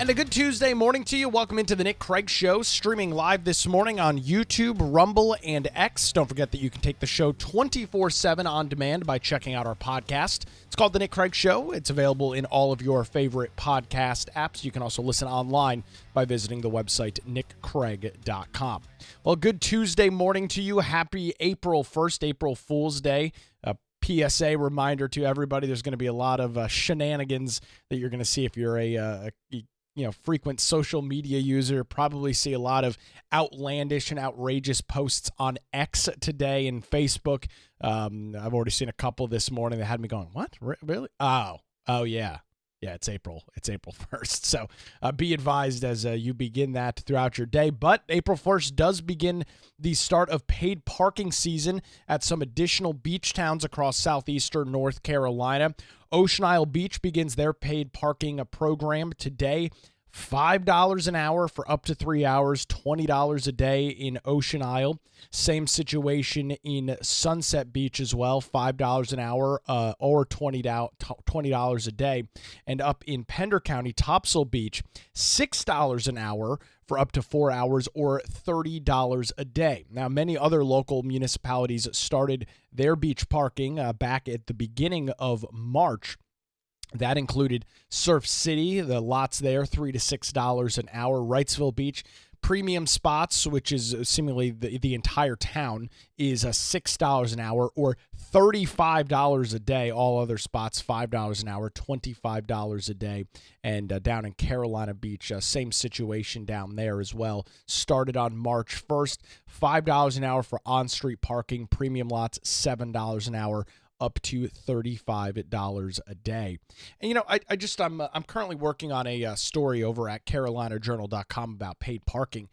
And a good Tuesday morning to you. Welcome into the Nick Craig Show, streaming live this morning on YouTube, Rumble, and X. Don't forget that you can take the show 24/7 on demand by checking out our podcast. It's called The Nick Craig Show. It's available in all of your favorite podcast apps. You can also listen online by visiting the website nickcraig.com. Well, good Tuesday morning to you. Happy April 1st, April Fool's Day. PSA reminder to everybody, there's going to be a lot of shenanigans that you're going to see if you're a frequent social media user. Probably see a lot of outlandish and outrageous posts on X today and Facebook. I've already seen a couple this morning that had me going, what? Really? Oh, yeah. Yeah, it's April. It's April 1st. So be advised as you begin that throughout your day. But April 1st does begin the start of paid parking season at some additional beach towns across southeastern North Carolina. Ocean Isle Beach begins their paid parking program today. $5 an hour for up to 3 hours, $20 a day in Ocean Isle. Same situation in Sunset Beach as well, $5 an hour or $20 a day. And up in Pender County, Topsail Beach, $6 an hour for up to 4 hours or $30 a day. Now, many other local municipalities started their beach parking back at the beginning of March. That included Surf City, the lots there, $3 to $6 an hour. Wrightsville Beach, premium spots, which is seemingly the entire town, is $6 an hour or $35 a day. All other spots, $5 an hour, $25 a day. And down in Carolina Beach, same situation down there as well. Started on March 1st, $5 an hour for on-street parking. Premium lots, $7 an hour, up to $35 a day. And, I'm currently working on a story over at CarolinaJournal.com about paid parking.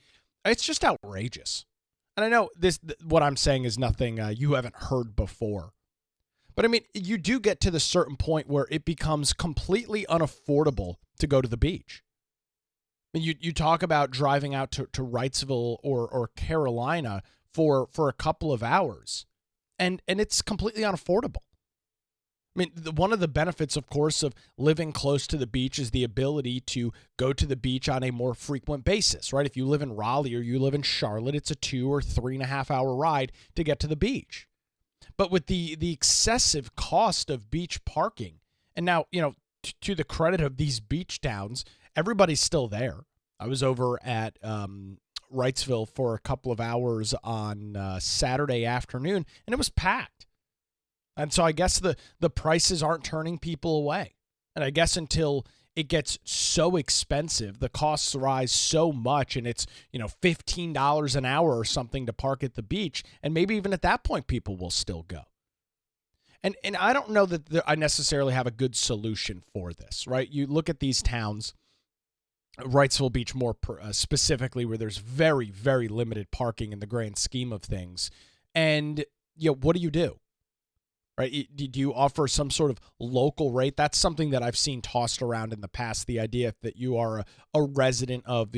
It's just outrageous. And I know what I'm saying is nothing you haven't heard before. But, I mean, you do get to the certain point where it becomes completely unaffordable to go to the beach. I mean, you talk about driving out to Wrightsville or Carolina for a couple of hours. And it's completely unaffordable. I mean, one of the benefits, of course, of living close to the beach is the ability to go to the beach on a more frequent basis, right? If you live in Raleigh or you live in Charlotte, it's a 2 or 3.5 hour ride to get to the beach. But with the excessive cost of beach parking, and now, to the credit of these beach towns, everybody's still there. I was over at Wrightsville for a couple of hours on Saturday afternoon, and it was packed. And so I guess the prices aren't turning people away. And I guess until it gets so expensive, the costs rise so much, and it's, $15 an hour or something to park at the beach, and maybe even at that point people will still go. And I don't know that I necessarily have a good solution for this, right? You look at these towns, Wrightsville Beach more specifically, where there's very, very limited parking in the grand scheme of things. And, what do? Right? Do you offer some sort of local rate? That's something that I've seen tossed around in the past, the idea that you are a resident of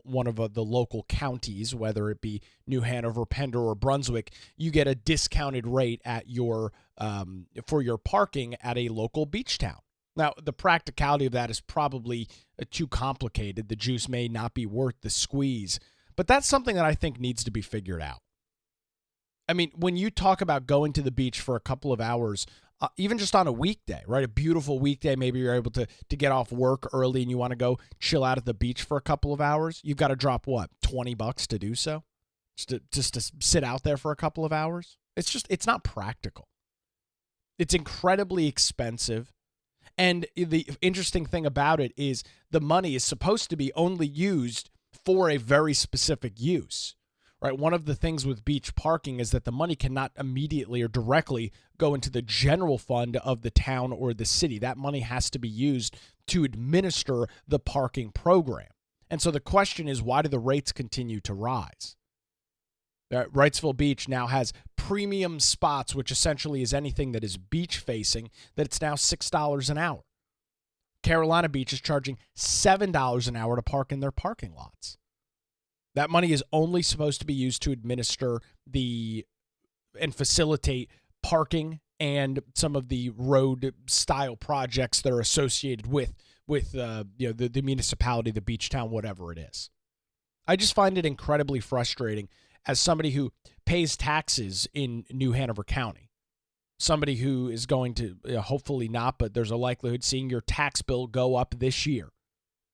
one of the local counties, whether it be New Hanover, Pender, or Brunswick, you get a discounted rate at your for your parking at a local beach town. Now, the practicality of that is probably too complicated. The juice may not be worth the squeeze, but that's something that I think needs to be figured out. I mean, when you talk about going to the beach for a couple of hours, even just on a weekday, right? A beautiful weekday, maybe you're able to get off work early and you want to go chill out at the beach for a couple of hours. You've got to drop what, $20 to do so? Just to sit out there for a couple of hours? It's not practical. It's incredibly expensive. And the interesting thing about it is the money is supposed to be only used for a very specific use, right? One of the things with beach parking is that the money cannot immediately or directly go into the general fund of the town or the city. That money has to be used to administer the parking program. And so the question is, why do the rates continue to rise? Wrightsville Beach now has premium spots, which essentially is anything that is beach facing, that it's now $6 an hour. Carolina Beach is charging $7 an hour to park in their parking lots. That money is only supposed to be used to administer and facilitate parking and some of the road style projects that are associated with with the municipality, the beach town, whatever it is. I just find it incredibly frustrating as somebody who pays taxes in New Hanover County, somebody who is going to, hopefully not, but there's a likelihood seeing your tax bill go up this year.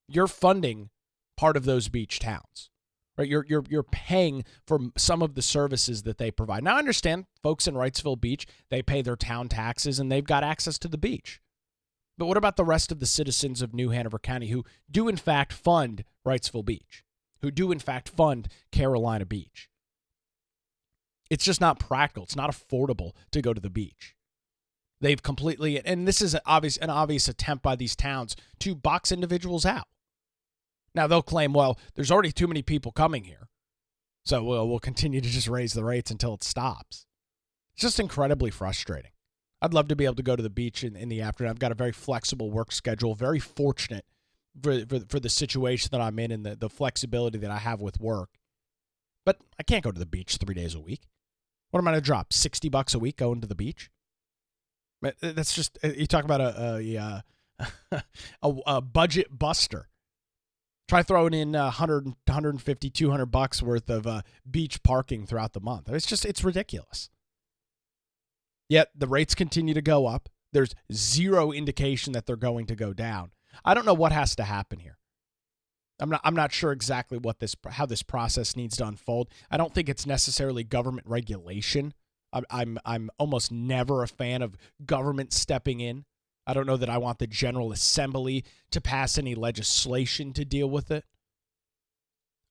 You're funding part of those beach towns, right? You're paying for some of the services that they provide. Now, I understand folks in Wrightsville Beach, they pay their town taxes and they've got access to the beach. But what about the rest of the citizens of New Hanover County who do in fact fund Wrightsville Beach, who do in fact fund Carolina Beach? It's just not practical. It's not affordable to go to the beach. They've completely, and this is an obvious attempt by these towns to box individuals out. Now, they'll claim, well, there's already too many people coming here, so we'll continue to just raise the rates until it stops. It's just incredibly frustrating. I'd love to be able to go to the beach in the afternoon. I've got a very flexible work schedule, very fortunate for the situation that I'm in and the flexibility that I have with work. But I can't go to the beach 3 days a week. What am I going to drop, $60 a week going to the beach? That's just, you talk about a budget buster. Try throwing in $100, $150, $200 worth of beach parking throughout the month. It's ridiculous. Yet the rates continue to go up. There's zero indication that they're going to go down. I don't know what has to happen here. I'm not sure exactly how this process needs to unfold. I don't think it's necessarily government regulation. I'm almost never a fan of government stepping in. I don't know that I want the General Assembly to pass any legislation to deal with it.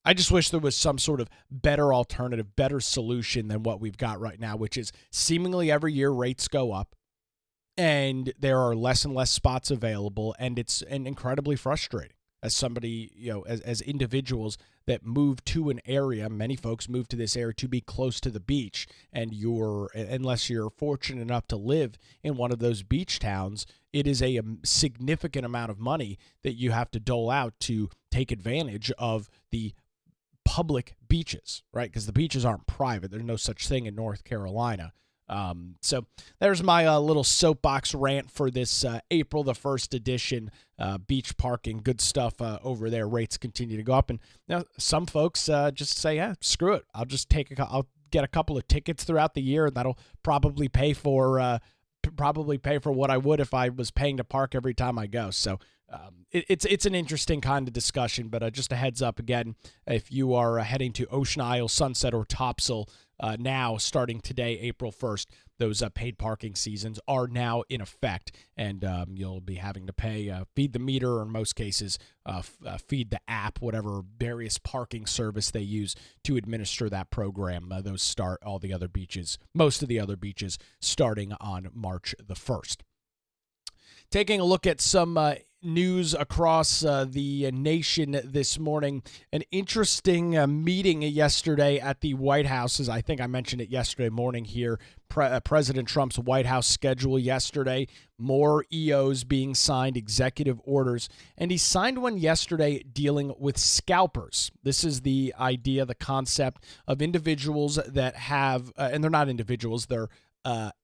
I just wish there was some sort of better alternative, better solution than what we've got right now, which is seemingly every year rates go up and there are less and less spots available, and it's incredibly frustrating. As somebody, as individuals that move to an area, many folks move to this area to be close to the beach, and unless you're fortunate enough to live in one of those beach towns, it is a significant amount of money that you have to dole out to take advantage of the public beaches, right? Because the beaches aren't private. There's no such thing in North Carolina. So there's my little soapbox rant for this April the 1st edition, beach parking. Good stuff over there. Rates continue to go up. And some folks just say, yeah, screw it. I'll get a couple of tickets throughout the year, and that'll probably pay for what I would if I was paying to park every time I go. So it's an interesting kind of discussion, but just a heads up again, if you are heading to Ocean Isle, Sunset, or Topsail now, starting today, April 1st, those paid parking seasons are now in effect, and you'll be having to pay, feed the meter, or in most cases, feed the app, whatever various parking service they use to administer that program. Those start most of the other beaches starting on March the 1st. Taking a look at some news across the nation this morning. An interesting meeting yesterday at the White House, as I think I mentioned it yesterday morning here. President Trump's White House schedule yesterday. More EOs being signed, executive orders. And he signed one yesterday dealing with scalpers. This is the idea, the concept of individuals that have, and they're not individuals, they're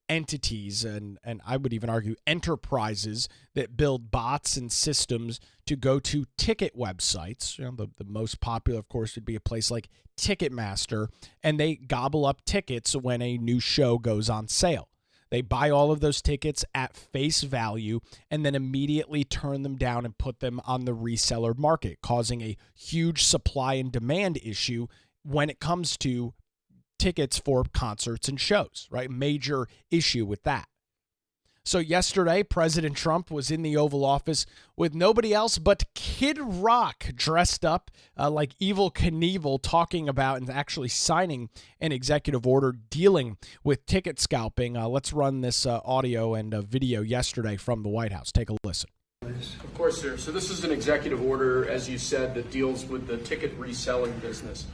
entities and I would even argue enterprises that build bots and systems to go to ticket websites. The most popular, of course, would be a place like Ticketmaster, and they gobble up tickets when a new show goes on sale. They buy all of those tickets at face value and then immediately turn them down and put them on the reseller market, causing a huge supply and demand issue when it comes to tickets for concerts and shows, right? Major issue with that. So yesterday, President Trump was in the Oval Office with nobody else but Kid Rock dressed up like Evel Knievel, talking about and actually signing an executive order dealing with ticket scalping. Let's run this audio and video yesterday from the White House. Take a listen. Of course, sir. So this is an executive order, as you said, that deals with the ticket reselling business.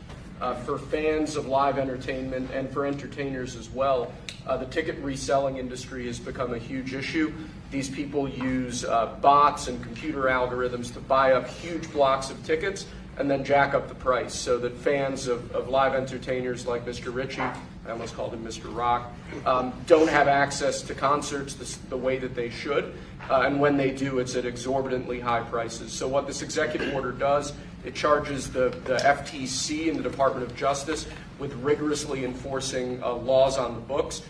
For fans of live entertainment and for entertainers as well, the ticket reselling industry has become a huge issue. These people use bots and computer algorithms to buy up huge blocks of tickets and then jack up the price so that fans of live entertainers like Mr. Ritchie, I almost called him Mr. Rock, don't have access to concerts the way that they should. And when they do, it's at exorbitantly high prices. So what this executive order does, it charges the FTC and the Department of Justice with rigorously enforcing laws on the books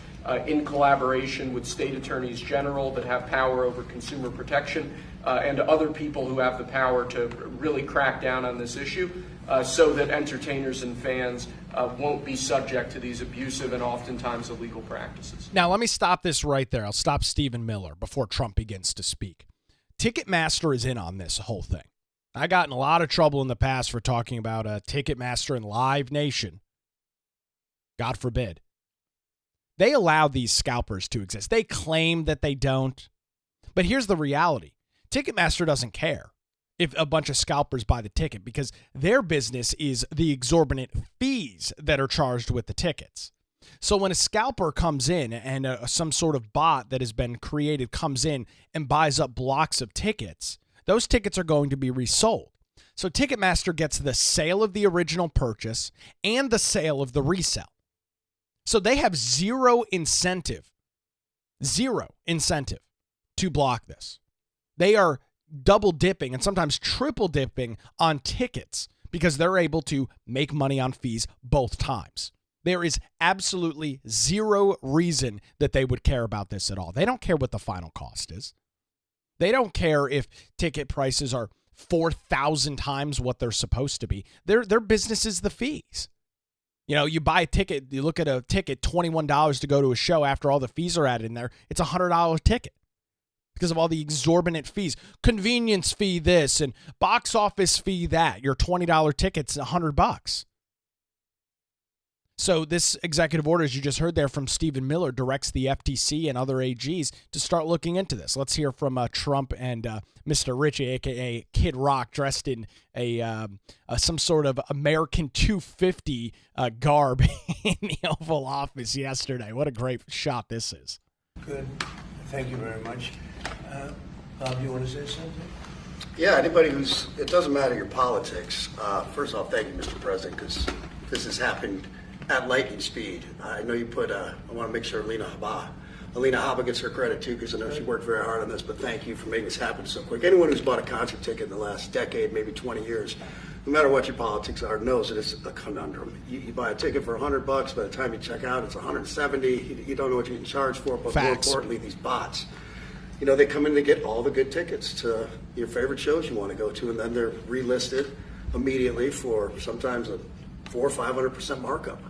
in collaboration with state attorneys general that have power over consumer protection and other people who have the power to really crack down on this issue so that entertainers and fans won't be subject to these abusive and oftentimes illegal practices. Now, let me stop this right there. I'll stop Stephen Miller before Trump begins to speak. Ticketmaster is in on this whole thing. I got in a lot of trouble in the past for talking about Ticketmaster and LiveNation. God forbid. They allow these scalpers to exist. They claim that they don't. But here's the reality. Ticketmaster doesn't care if a bunch of scalpers buy the ticket because their business is the exorbitant fees that are charged with the tickets. So when a scalper comes in and some sort of bot that has been created comes in and buys up blocks of tickets, those tickets are going to be resold. So Ticketmaster gets the sale of the original purchase and the sale of the resale. So they have zero incentive to block this. They are double dipping and sometimes triple dipping on tickets because they're able to make money on fees both times. There is absolutely zero reason that they would care about this at all. They don't care what the final cost is. They don't care if ticket prices are 4,000 times what they're supposed to be. Their business is the fees. You know, you buy a ticket, you look at a ticket, $21 to go to a show after all the fees are added in there. It's a $100 ticket because of all the exorbitant fees. Convenience fee this and box office fee that. Your $20 ticket's $100. So this executive order, as you just heard there from Stephen Miller, directs the FTC and other AGs to start looking into this. Let's hear from Trump and Mr. Ritchie, a.k.a. Kid Rock, dressed in some sort of American 250 garb in the Oval Office yesterday. What a great shot this is. Good. Thank you very much. Bob, you want to say something? Yeah, anybody it doesn't matter your politics. First off, thank you, Mr. President, because this has happened at lightning speed. I know you I want to make sure Alina Habba gets her credit too, because I know she worked very hard on this, but thank you for making this happen so quick. Anyone who's bought a concert ticket in the last decade, maybe 20 years, no matter what your politics are, knows that it's a conundrum. You buy a ticket for $100, by the time you check out, it's $170. You don't know what you can charge for, but more importantly, these bots. You know, they come in to get all the good tickets to your favorite shows you want to go to, and then they're relisted immediately for sometimes a 400% or 500% markup.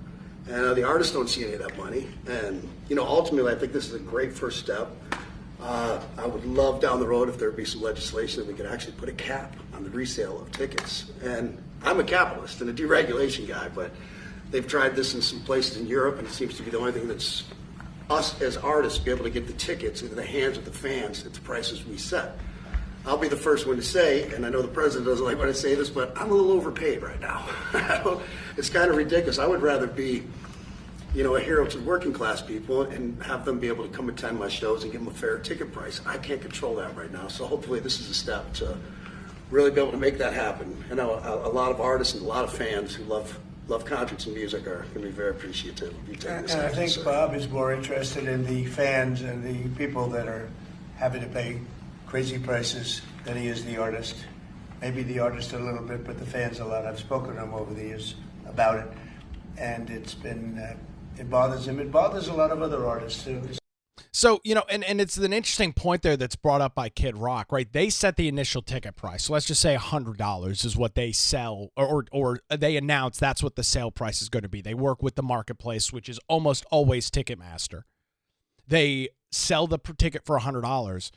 And the artists don't see any of that money. And, you know, ultimately, I think this is a great first step. I would love down the road if there would be some legislation that we could actually put a cap on the resale of tickets. And I'm a capitalist and a deregulation guy, but they've tried this in some places in Europe, and it seems to be the only thing that's us as artists be able to get the tickets into the hands of the fans at the prices we set. I'll be the first one to say, and I know the president doesn't like when I say this, but I'm a little overpaid right now. It's kind of ridiculous. I would rather be, you know, a hero to working class people and have them be able to come attend my shows and give them a fair ticket price. I can't control that right now, so hopefully this is a step to really be able to make that happen. I know a lot of artists and a lot of fans who love concerts and music are going to be very appreciative of you taking this And I action, think sir. Bob is more interested in the fans and the people that are having to pay crazy prices than he is the artist. Maybe the artist a little bit, but the fans a lot. I've spoken to him over the years about it, and it's been it bothers him. It bothers a lot of other artists too. So, you know, and it's an interesting point there that's brought up by Kid Rock, right? They set the initial ticket price. So let's just say $100 is what they sell or they announce that's what the sale price is going to be. They work with the marketplace, which is almost always Ticketmaster. They sell the ticket for $100.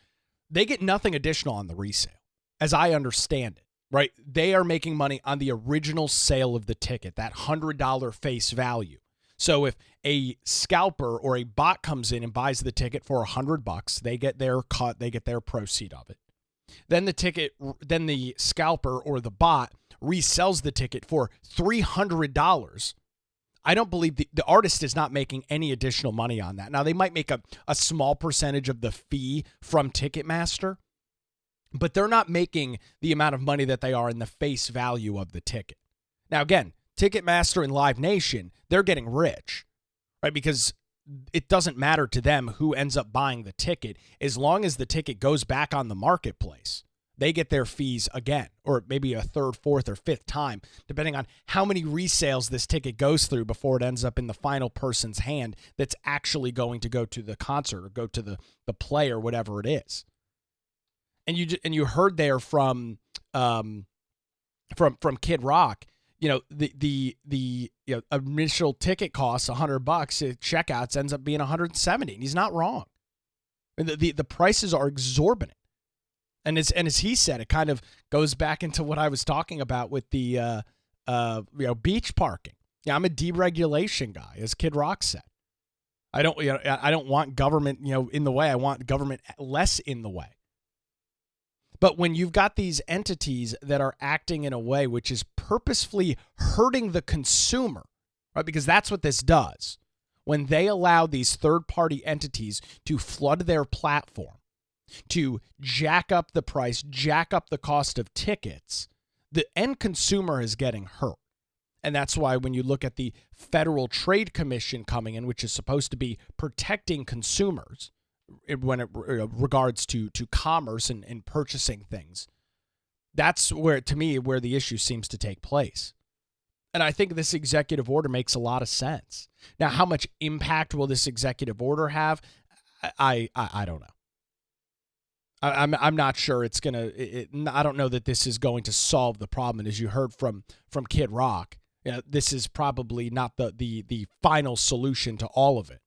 They get nothing additional on the resale, as I understand it, right? They are making money on the original sale of the ticket, that $100 face value. So if a scalper or a bot comes in and buys the ticket for $100, they get their cut, they get their proceed of it. Then the scalper or the bot resells the ticket for $300. I don't believe the artist is not making any additional money on that. Now, they might make a small percentage of the fee from Ticketmaster, but they're not making the amount of money that they are in the face value of the ticket. Now, again, Ticketmaster and LiveNation, they're getting rich, right? Because it doesn't matter to them who ends up buying the ticket as long as the ticket goes back on the marketplace. They get their fees again, or maybe a third, fourth, or fifth time, depending on how many resales this ticket goes through before it ends up in the final person's hand that's actually going to go to the concert or go to the play or whatever it is. And you heard there from Kid Rock, the initial ticket costs $100 at checkouts ends up being $170, and he's not wrong. The prices are exorbitant. And as he said, it kind of goes back into what I was talking about with the beach parking. Yeah, I'm a deregulation guy, as Kid Rock said. I don't want government in the way. I want government less in the way. But when you've got these entities that are acting in a way which is purposefully hurting the consumer, right? Because that's what this does. When they allow these third-party entities to flood their platform, to jack up the price, jack up the cost of tickets, the end consumer is getting hurt. And that's why when you look at the Federal Trade Commission coming in, which is supposed to be protecting consumers when it regards to commerce and purchasing things, that's where, to me, where the issue seems to take place. And I think this executive order makes a lot of sense. Now, how much impact will this executive order have? I don't know. I'm not sure it's going to – I don't know that this is going to solve the problem. And as you heard from Kid Rock, this is probably not the final solution to all of it.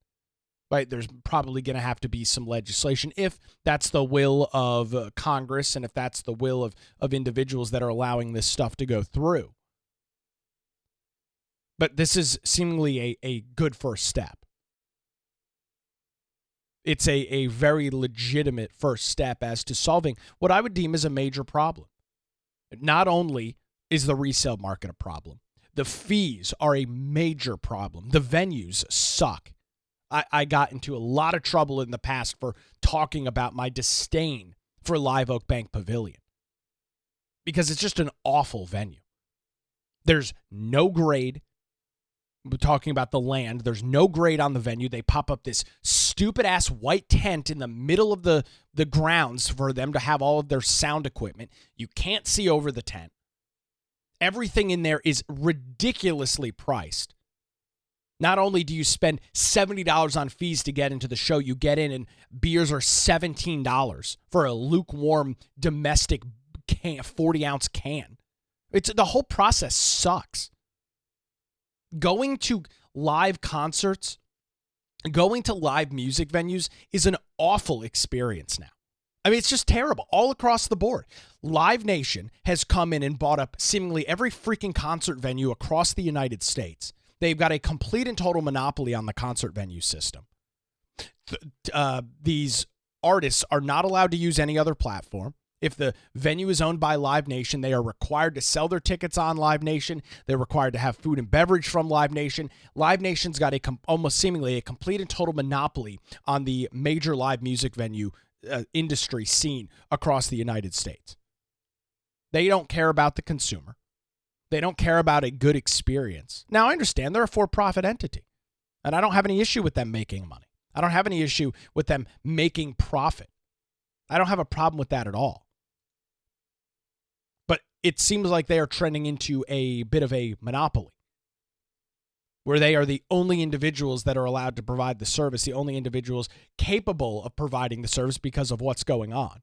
Right? There's probably going to have to be some legislation if that's the will of Congress and if that's the will of individuals that are allowing this stuff to go through. But this is seemingly a good first step. It's a very legitimate first step as to solving what I would deem as a major problem. Not only is the resale market a problem, the fees are a major problem. The venues suck. I got into a lot of trouble in the past for talking about my disdain for Live Oak Bank Pavilion because it's just an awful venue. There's no grade. We're talking about the land. There's no grade on the venue. They pop up this stupid-ass white tent in the middle of the grounds for them to have all of their sound equipment. You can't see over the tent. Everything in there is ridiculously priced. Not only do you spend $70 on fees to get into the show, you get in and beers are $17 for a lukewarm domestic 40-ounce can. The whole process sucks. Going to live concerts, going to live music venues is an awful experience now. I mean, it's just terrible all across the board. LiveNation has come in and bought up seemingly every freaking concert venue across the United States. They've got a complete and total monopoly on the concert venue system. These artists are not allowed to use any other platform. If the venue is owned by LiveNation, they are required to sell their tickets on LiveNation. They're required to have food and beverage from LiveNation. LiveNation's got almost seemingly a complete and total monopoly on the major live music venue industry scene across the United States. They don't care about the consumer. They don't care about a good experience. Now, I understand they're a for-profit entity, and I don't have any issue with them making money. I don't have any issue with them making profit. I don't have a problem with that at all. But it seems like they are trending into a bit of a monopoly, where they are the only individuals that are allowed to provide the service, the only individuals capable of providing the service because of what's going on.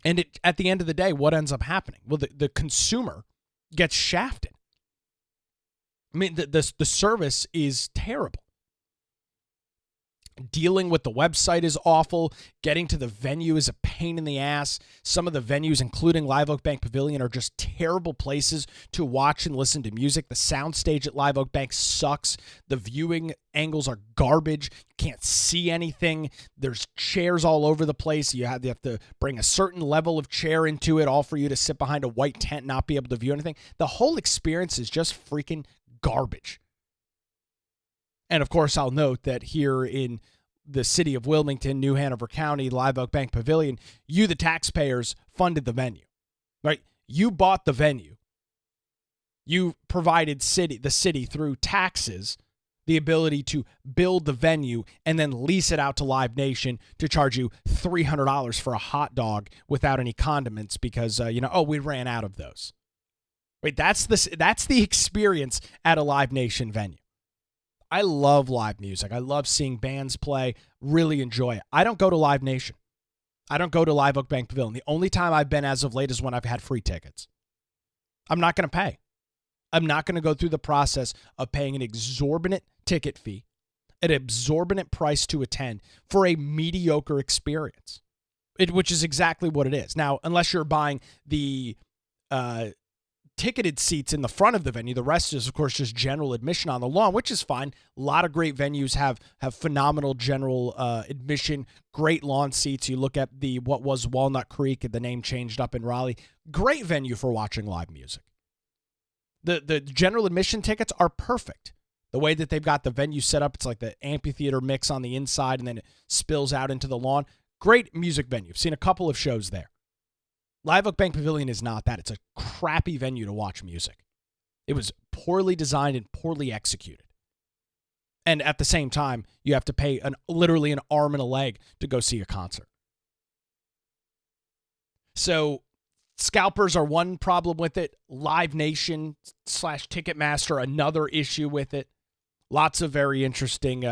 And at the end of the day, what ends up happening? Well, the consumer gets shafted. I mean, the service is terrible. Dealing with the website is awful. Getting to the venue is a pain in the ass. Some of the venues, including Live Oak Bank Pavilion, are just terrible places to watch and listen to music. The soundstage at Live Oak Bank sucks. The viewing angles are garbage. You can't see anything. There's chairs all over the place. You have to bring a certain level of chair into it, all for you to sit behind a white tent and not be able to view anything. The whole experience is just freaking garbage. And of course, I'll note that here in the city of Wilmington, New Hanover County, Live Oak Bank Pavilion, you, the taxpayers, funded the venue, right? You bought the venue. You provided the city through taxes the ability to build the venue and then lease it out to LiveNation to charge you $300 for a hot dog without any condiments because, we ran out of those. Right? That's the experience at a LiveNation venue. I love live music. I love seeing bands play, really enjoy it. I don't go to LiveNation. I don't go to Live Oak Bank Pavilion. The only time I've been as of late is when I've had free tickets. I'm not going to pay. I'm not going to go through the process of paying an exorbitant ticket fee, an exorbitant price to attend for a mediocre experience, which is exactly what it is. Now, unless you're buying the ticketed seats in the front of the venue, the rest is, of course, just general admission on the lawn, which is fine. A lot of great venues have phenomenal general admission, great lawn seats. You look at what was Walnut Creek, the name changed up in Raleigh. Great venue for watching live music. The general admission tickets are perfect. The way that they've got the venue set up, it's like the amphitheater mix on the inside and then it spills out into the lawn. Great music venue. I've seen a couple of shows there. Live Oak Bank Pavilion is not that. It's a crappy venue to watch music. It was poorly designed and poorly executed. And at the same time, you have to pay literally an arm and a leg to go see a concert. So scalpers are one problem with it. LiveNation / Ticketmaster, another issue with it. Lots of very interesting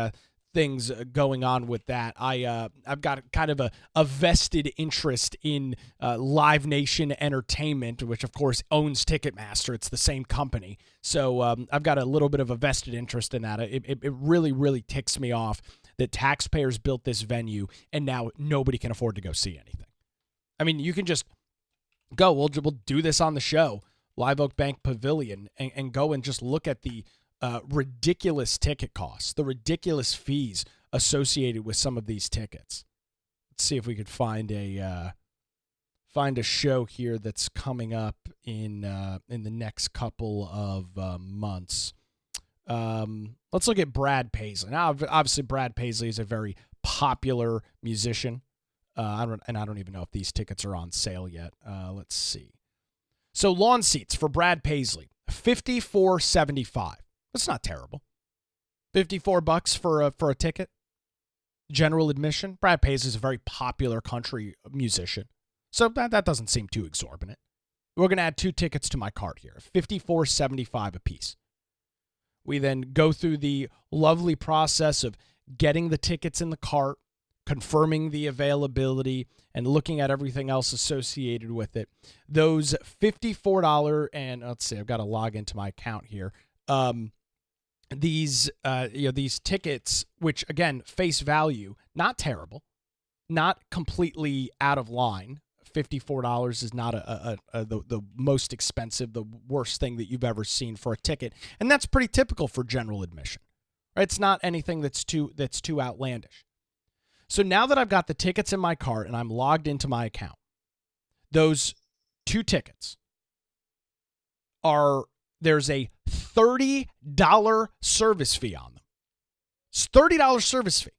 things going on with that. I've got kind of a vested interest in LiveNation Entertainment, which of course owns Ticketmaster. It's the same company. So I've got a little bit of a vested interest in that. It really, really ticks me off that taxpayers built this venue and now nobody can afford to go see anything. I mean, you can just go, we'll do this on the show, Live Oak Bank Pavilion, and go and just look at the ridiculous ticket costs, the ridiculous fees associated with some of these tickets. Let's see if we could find a show here that's coming up in the next couple of months. Let's look at Brad Paisley. Now, obviously, Brad Paisley is a very popular musician. I don't even know if these tickets are on sale yet. Let's see. So lawn seats for Brad Paisley, $54.75. That's not terrible. $54 for a ticket. General admission. Brad Paisley is a very popular country musician, so that doesn't seem too exorbitant. We're gonna add 2 tickets to my cart here, $54.75 a piece. We then go through the lovely process of getting the tickets in the cart, confirming the availability, and looking at everything else associated with it. Those $54 and let's see, I've got to log into my account here. These tickets, which again, face value, not terrible, not completely out of line. $54 is not the most expensive, the worst thing that you've ever seen for a ticket, and that's pretty typical for general admission. Right? It's not anything that's too outlandish. So now that I've got the tickets in my cart and I'm logged into my account, those 2 tickets there's a $30 service fee on them. It's $30 service fee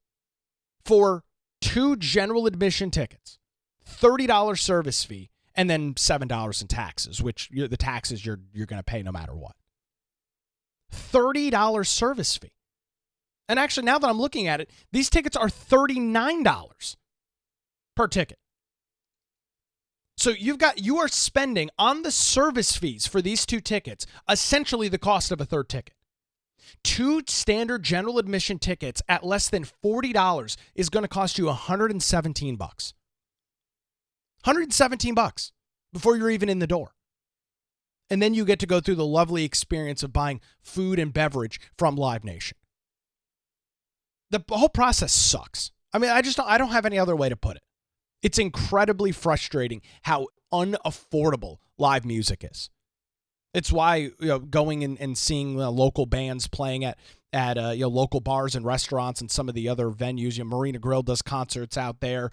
for 2 general admission tickets. $30 service fee and then $7 in taxes, which the taxes you're going to pay no matter what. $30 service fee. And actually, now that I'm looking at it, these tickets are $39 per ticket. So you are spending on the service fees for these 2 tickets essentially the cost of a third ticket. 2 standard general admission tickets at less than $40 is going to cost you $117. $117 before you're even in the door. And then you get to go through the lovely experience of buying food and beverage from LiveNation. The whole process sucks. I mean, I don't have any other way to put it. It's incredibly frustrating how unaffordable live music is. It's why going and seeing local bands playing at local bars and restaurants and some of the other venues. Marina Grill does concerts out there.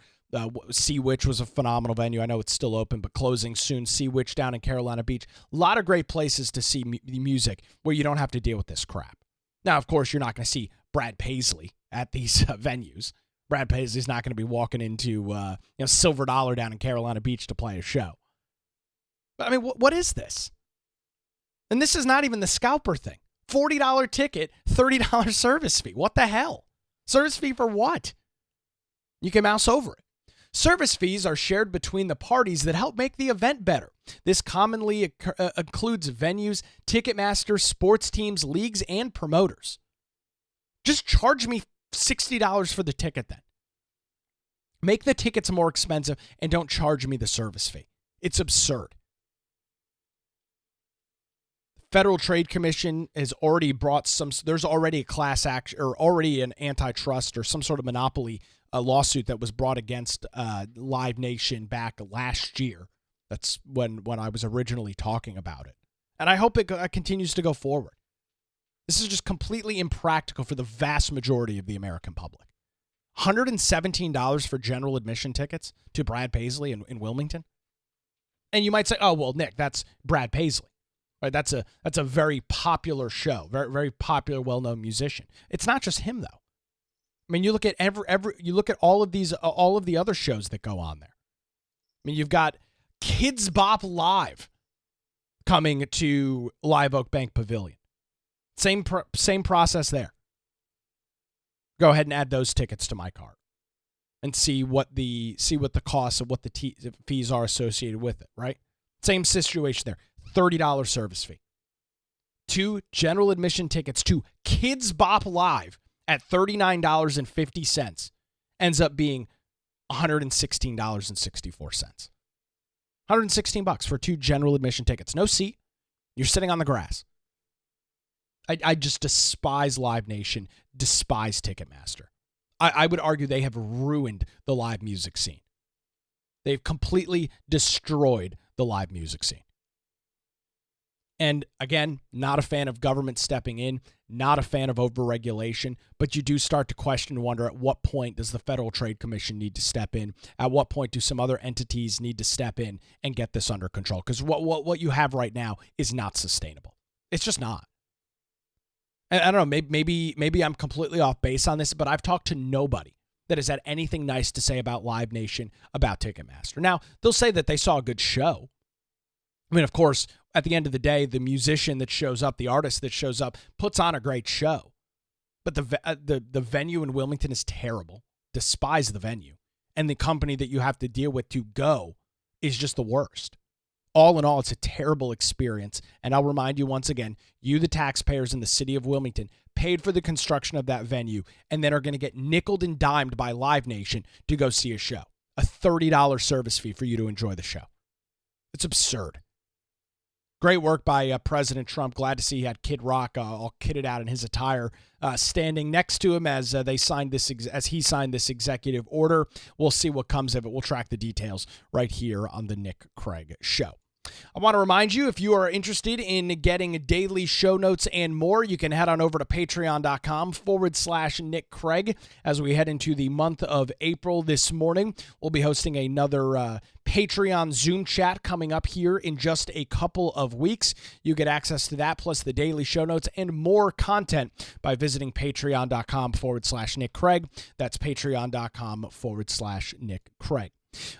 Sea Witch was a phenomenal venue. I know it's still open, but closing soon. Sea Witch down in Carolina Beach. A lot of great places to see music where you don't have to deal with this crap. Now, of course, you're not going to see Brad Paisley at these venues, Brad Paisley's not going to be walking into Silver Dollar down in Carolina Beach to play a show. But I mean, what is this? And this is not even the scalper thing. $40 ticket, $30 service fee. What the hell? Service fee for what? You can mouse over it. Service fees are shared between the parties that help make the event better. This commonly includes venues, Ticketmaster, sports teams, leagues, and promoters. Just charge me $60 for the ticket then. Make the tickets more expensive and don't charge me the service fee. It's absurd. Federal Trade Commission has already brought there's already a class action or already an antitrust or some sort of monopoly lawsuit that was brought against LiveNation back last year. That's when I was originally talking about it. And I hope it continues to go forward. This is just completely impractical for the vast majority of the American public. $117 for general admission tickets to Brad Paisley in Wilmington? And you might say, oh, well, Nick, that's Brad Paisley. Right? That's a very popular show, very, very popular, well-known musician. It's not just him, though. I mean, you look at you look at all of the other shows that go on there. I mean, you've got Kids Bop Live coming to Live Oak Bank Pavilion. Same process there. Go ahead and add those tickets to my cart and see what the costs of what the fees are associated with it. Right? Same situation there. $30 service fee. 2 general admission tickets to Kids Bop Live at $39.50 ends up being $116.64. $116 for 2 general admission tickets. No seat. You're sitting on the grass. I just despise LiveNation, despise Ticketmaster. I would argue they have ruined the live music scene. They've completely destroyed the live music scene. And again, not a fan of government stepping in, not a fan of overregulation, but you do start to question and wonder at what point does the Federal Trade Commission need to step in? At what point do some other entities need to step in and get this under control? Because what you have right now is not sustainable. It's just not. And I don't know, maybe I'm completely off base on this, but I've talked to nobody that has had anything nice to say about LiveNation, about Ticketmaster. Now, they'll say that they saw a good show. I mean, of course, at the end of the day, the musician that shows up, the artist that shows up, puts on a great show. But the venue in Wilmington is terrible. Despise the venue. And the company that you have to deal with to go is just the worst. All in all, it's a terrible experience. And I'll remind you once again, you, the taxpayers in the city of Wilmington, paid for the construction of that venue and then are going to get nickeled and dimed by LiveNation to go see a show. A $30 service fee for you to enjoy the show. It's absurd. Great work by President Trump. Glad to see he had Kid Rock all kitted out in his attire, standing next to him as he signed this executive order. We'll see what comes of it. We'll track the details right here on the Nick Craig Show. I want to remind you, if you are interested in getting daily show notes and more, you can head on over to patreon.com/Nick Craig as we head into the month of April this morning. We'll be hosting another Patreon Zoom chat coming up here in just a couple of weeks. You get access to that plus the daily show notes and more content by visiting patreon.com/Nick Craig. That's patreon.com/Nick Craig.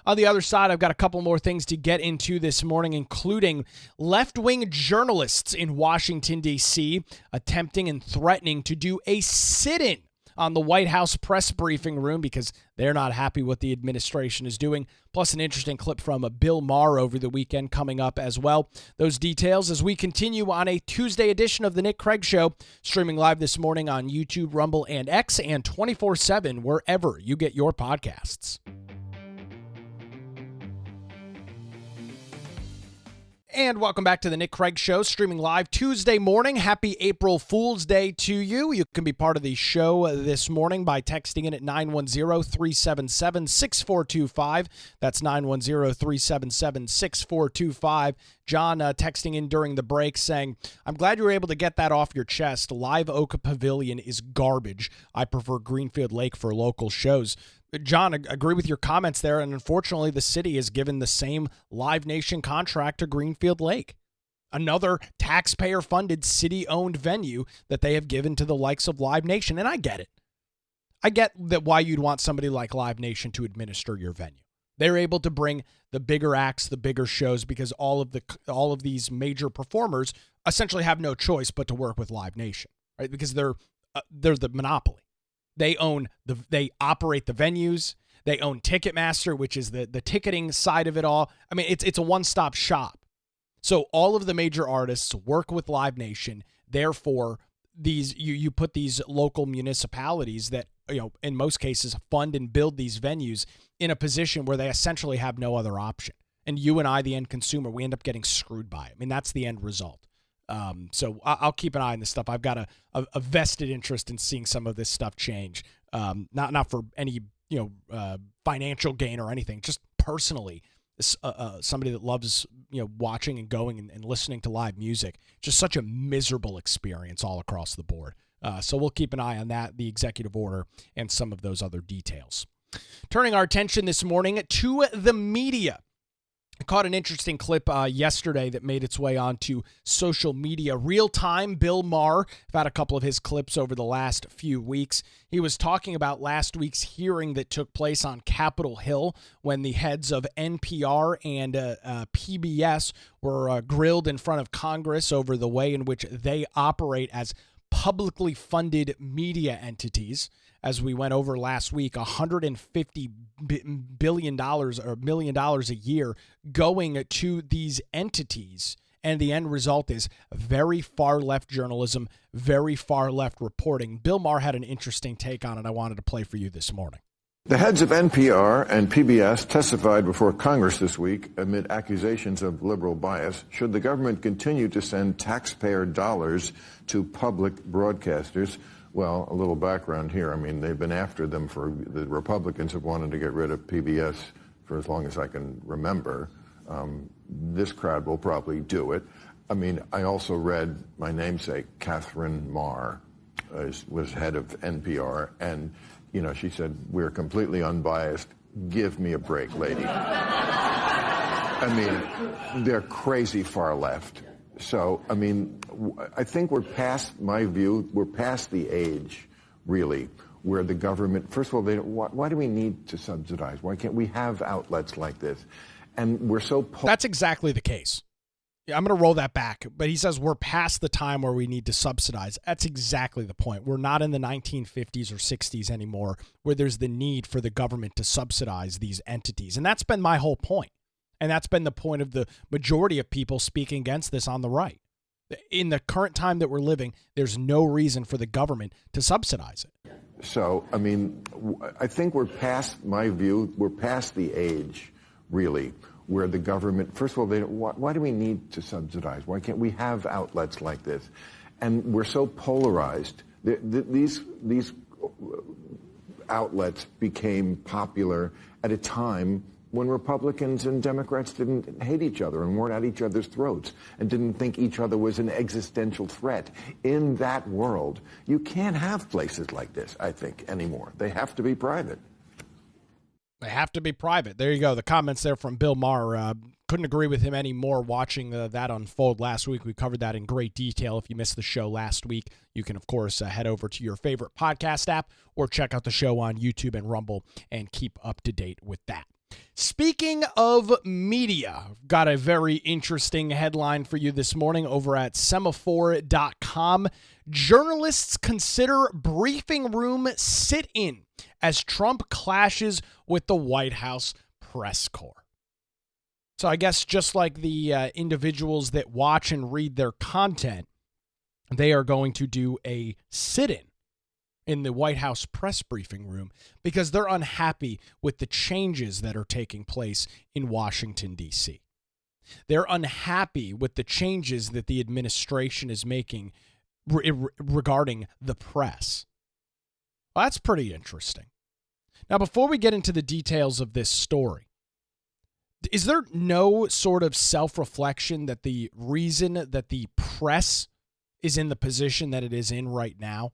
On the other side, I've got a couple more things to get into this morning, including left-wing journalists in Washington, D.C., attempting and threatening to do a sit-in on the White House press briefing room because they're not happy what the administration is doing, plus an interesting clip from Bill Maher over the weekend coming up as well. Those details as we continue on a Tuesday edition of The Nick Craig Show, streaming live this morning on YouTube, Rumble, and X, and 24/7 wherever you get your podcasts. And welcome back to the Nick Craig Show, streaming live Tuesday morning. Happy April Fool's Day to you. You can be part of the show this morning by texting in at 910-377-6425. That's 910-377-6425. John texting in during the break saying, I'm glad you were able to get that off your chest. Live Oak Pavilion is garbage. I prefer Greenfield Lake for local shows. John, I agree with your comments there, and unfortunately the city has given the same LiveNation contract to Greenfield Lake, another taxpayer-funded city-owned venue that they have given to the likes of LiveNation, and I get it. I get that why you'd want somebody like LiveNation to administer your venue. They're able to bring the bigger acts, the bigger shows, because all of these major performers essentially have no choice but to work with LiveNation, right? Because they're the monopoly. They operate the venues. They own Ticketmaster, which is the ticketing side of it all. I mean, it's a one-stop shop. So all of the major artists work with LiveNation. Therefore, you put these local municipalities that, in most cases fund and build these venues in a position where they essentially have no other option. And you and I, the end consumer, we end up getting screwed by it. I mean, that's the end result. So I'll keep an eye on this stuff. I've got a vested interest in seeing some of this stuff change. Not for any financial gain or anything, just personally. Somebody that loves watching and going and listening to live music. Just such a miserable experience all across the board. So we'll keep an eye on that, the executive order, and some of those other details. Turning our attention this morning to the media. I caught an interesting clip yesterday that made its way onto social media. Real time, Bill Maher. I've had a couple of his clips over the last few weeks. He was talking about last week's hearing that took place on Capitol Hill when the heads of NPR and PBS were grilled in front of Congress over the way in which they operate as publicly funded media entities. As we went over last week, $150 billion or $1 million a year going to these entities. And the end result is very far left journalism, very far left reporting. Bill Maher had an interesting take on it I wanted to play for you this morning. The heads of NPR and PBS testified before Congress this week amid accusations of liberal bias. Should the government continue to send taxpayer dollars to public broadcasters? Well, a little background here. I mean, they've been after them the Republicans have wanted to get rid of PBS for as long as I can remember. This crowd will probably do it. I mean, I also read my namesake, Catherine Maher, was head of NPR, and, she said, we're completely unbiased. Give me a break, lady. I mean, they're crazy far left. So, I mean, I think we're past the age, really, where the government, first of all, why do we need to subsidize? Why can't we have outlets like this? And we're so... That's exactly the case. Yeah, I'm going to roll that back, but he says we're past the time where we need to subsidize. That's exactly the point. We're not in the 1950s or 60s anymore where there's the need for the government to subsidize these entities. And that's been my whole point. And that's been the point of the majority of people speaking against this on the right. In the current time that we're living, there's no reason for the government to subsidize it. So, I mean, I think we're past the age, really, where the government, first of all, why do we need to subsidize? Why can't we have outlets like this? And we're so polarized. These outlets became popular at a time when Republicans and Democrats didn't hate each other and weren't at each other's throats and didn't think each other was an existential threat. In that world, you can't have places like this, I think, anymore. They have to be private. They have to be private. There you go. The comments there from Bill Maher. Couldn't agree with him anymore watching that unfold last week. We covered that in great detail. If you missed the show last week, you can, of course, head over to your favorite podcast app or check out the show on YouTube and Rumble and keep up to date with that. Speaking of media, I've got a very interesting headline for you this morning over at semaphore.com. Journalists consider briefing room sit-in as Trump clashes with the White House press corps. So I guess just like the individuals that watch and read their content, they are going to do a sit-in in the White House press briefing room because they're unhappy with the changes that are taking place in Washington, D.C. They're unhappy with the changes that the administration is making regarding the press. Well, that's pretty interesting. Now, before we get into the details of this story, is there no sort of self-reflection that the reason that the press is in the position that it is in right now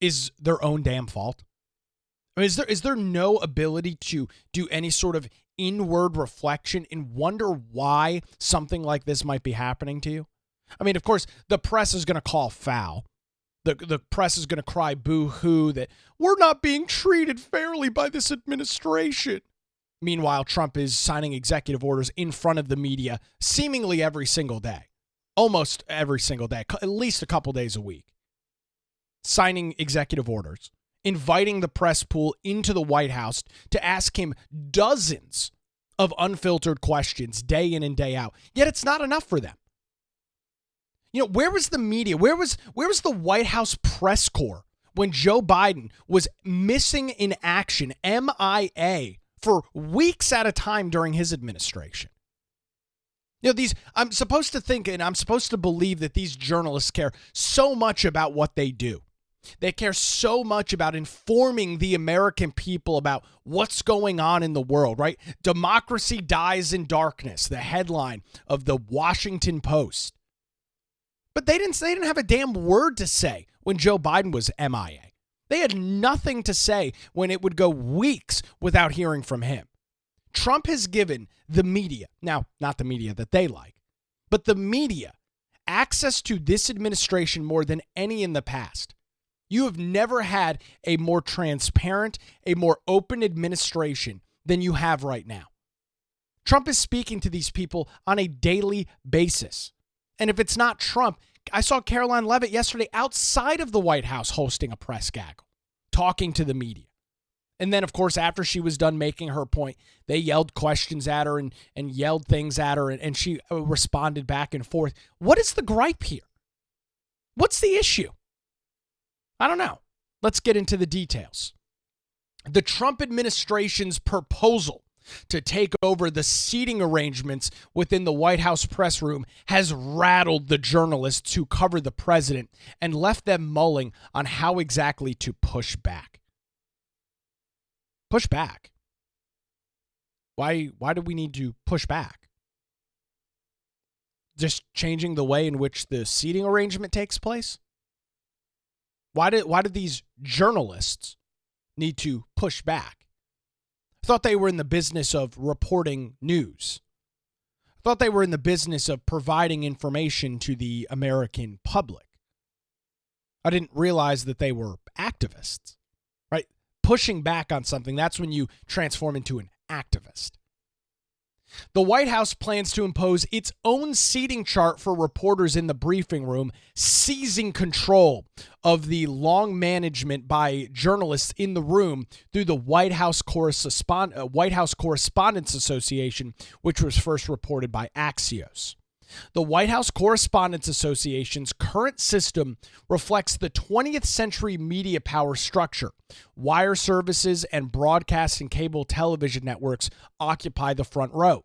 is their own damn fault? I mean, is there no ability to do any sort of inward reflection and wonder why something like this might be happening to you? I mean, of course, the press is going to call foul The press is going to cry boo-hoo that we're not being treated fairly by this administration. Meanwhile, Trump is signing executive orders in front of the media seemingly every single day, almost every single day, at least a couple days a week. Signing executive orders, inviting the press pool into the White House to ask him dozens of unfiltered questions day in and day out. Yet it's not enough for them. You know, where was the media? Where was the White House press corps when Joe Biden was missing in action, MIA, for weeks at a time during his administration? You know, I'm supposed to think and I'm supposed to believe that these journalists care so much about what they do. They care so much about informing the American people about what's going on in the world, right? Democracy dies in darkness, the headline of the Washington Post. But they didn't have a damn word to say when Joe Biden was MIA. They had nothing to say when it would go weeks without hearing from him. Trump has given the media, now not the media that they like, but the media, access to this administration more than any in the past. You have never had a more transparent, a more open administration than you have right now. Trump is speaking to these people on a daily basis. And if it's not Trump, I saw Caroline Leavitt yesterday outside of the White House hosting a press gaggle, talking to the media. And then, of course, after she was done making her point, they yelled questions at her and yelled things at her, and she responded back and forth. What is the gripe here? What's the issue? I don't know. Let's get into the details. The Trump administration's proposal to take over the seating arrangements within the White House press room has rattled the journalists who cover the president and left them mulling on how exactly to push back. Push back? Why do we need to push back? Just changing the way in which the seating arrangement takes place? Why do these journalists need to push back? I thought they were in the business of reporting news. I thought they were in the business of providing information to the American public. I didn't realize that they were activists, right? Pushing back on something, that's when you transform into an activist. The White House plans to impose its own seating chart for reporters in the briefing room, seizing control of the long management by journalists in the room through the White House Correspondents Association, which was first reported by Axios. The White House Correspondents Association's current system reflects the 20th century media power structure. Wire services and broadcast and cable television networks occupy the front row.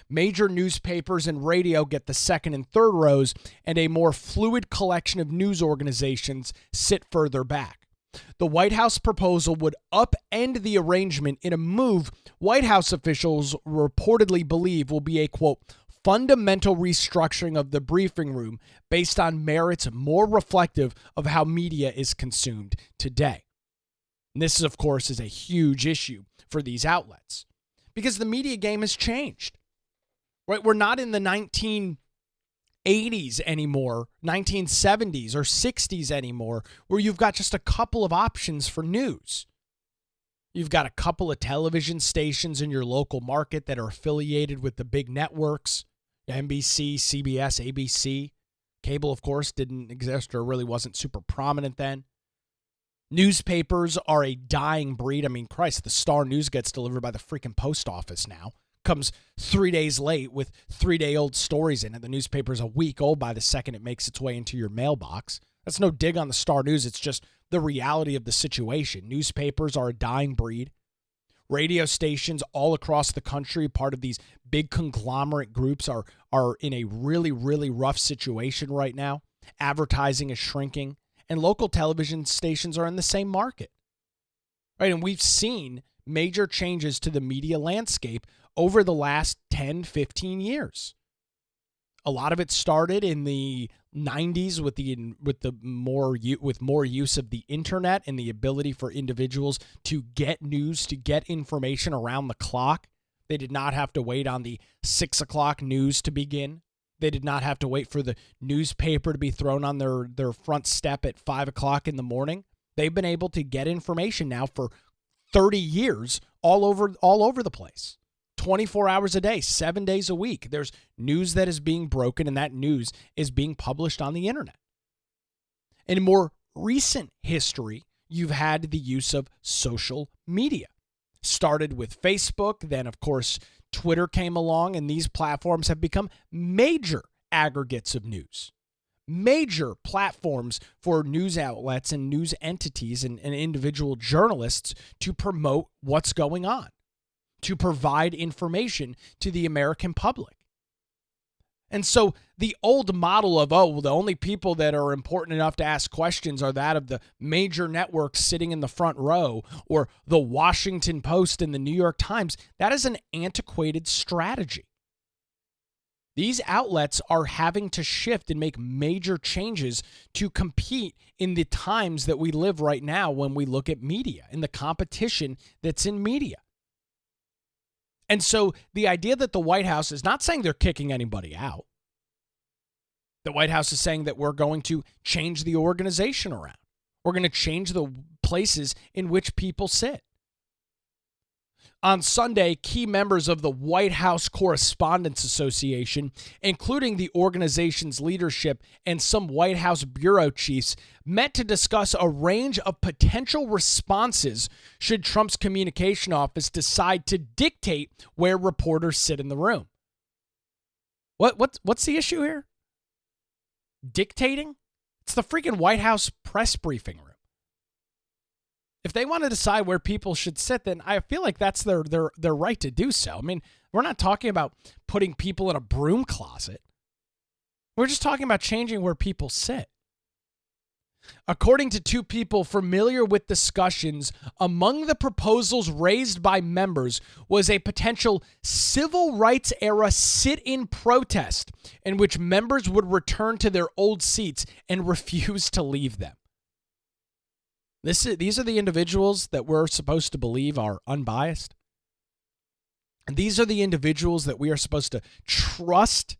Major newspapers and radio get the second and third rows, and a more fluid collection of news organizations sit further back. The White House proposal would upend the arrangement in a move White House officials reportedly believe will be a, quote, fundamental restructuring of the briefing room based on merits more reflective of how media is consumed today. And this, of course, is a huge issue for these outlets because the media game has changed. Right? We're not in the 1980s anymore, 1970s or 60s anymore, where you've got just a couple of options for news. You've got a couple of television stations in your local market that are affiliated with the big networks, NBC, CBS, ABC. Cable, of course, didn't exist or really wasn't super prominent then. Newspapers are a dying breed. I mean, Christ, the Star News gets delivered by the freaking post office now. Comes 3 days late with 3-day-old stories in it. The newspaper's a week old by the second it makes its way into your mailbox. That's no dig on the Star News. It's just the reality of the situation. Newspapers are a dying breed. Radio stations all across the country, part of these big conglomerate groups, are in a really, really rough situation right now. Advertising is shrinking, and local television stations are in the same market. Right? And we've seen major changes to the media landscape over the last 10, 15 years. A lot of it started in the 90s with more use of the internet and the ability for individuals to get news, to get information around the clock. They did not have to wait on the 6 o'clock news to begin. They did not have to wait for the newspaper to be thrown on their front step at 5 o'clock in the morning. They've been able to get information now for 30 years all over the place. 24 hours a day, 7 days a week. There's news that is being broken, and that news is being published on the internet. In more recent history, you've had the use of social media. Started with Facebook, then, of course, Twitter came along, and these platforms have become major aggregates of news. Major platforms for news outlets and news entities and individual journalists to promote what's going on, to provide information to the American public. And so the old model of, the only people that are important enough to ask questions are that of the major networks sitting in the front row or the Washington Post and the New York Times, that is an antiquated strategy. These outlets are having to shift and make major changes to compete in the times that we live right now when we look at media, in the competition that's in media. And so the idea that the White House is not saying they're kicking anybody out. The White House is saying that we're going to change the organization around. We're going to change the places in which people sit. On Sunday, key members of the White House Correspondents Association, including the organization's leadership and some White House bureau chiefs, met to discuss a range of potential responses should Trump's communication office decide to dictate where reporters sit in the room. What's the issue here? Dictating? It's the freaking White House press briefing room. If they want to decide where people should sit, then I feel like that's their right to do so. I mean, we're not talking about putting people in a broom closet. We're just talking about changing where people sit. According to two people familiar with discussions, among the proposals raised by members was a potential civil rights era sit-in protest in which members would return to their old seats and refuse to leave them. These are the individuals that we're supposed to believe are unbiased. And these are the individuals that we are supposed to trust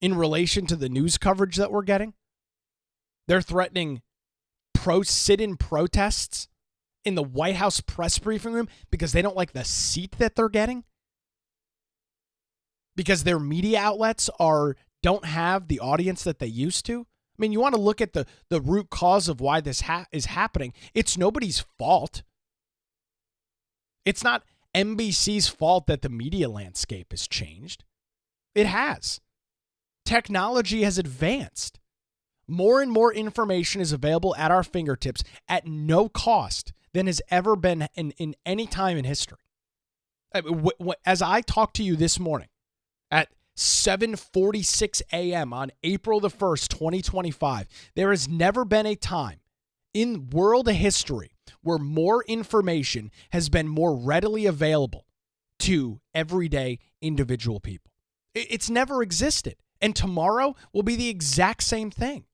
in relation to the news coverage that we're getting. They're threatening sit-in protests in the White House press briefing room because they don't like the seat that they're getting. Because their media outlets don't have the audience that they used to. I mean, you want to look at the root cause of why this is happening. It's nobody's fault. It's not NBC's fault that the media landscape has changed. It has. Technology has advanced. More and more information is available at our fingertips at no cost than has ever been in any time in history. As I talk to you this morning at 7:46 a.m. on April the 1st, 2025, there has never been a time in world history where more information has been more readily available to everyday individual people. It's never existed. And tomorrow will be the exact same thing.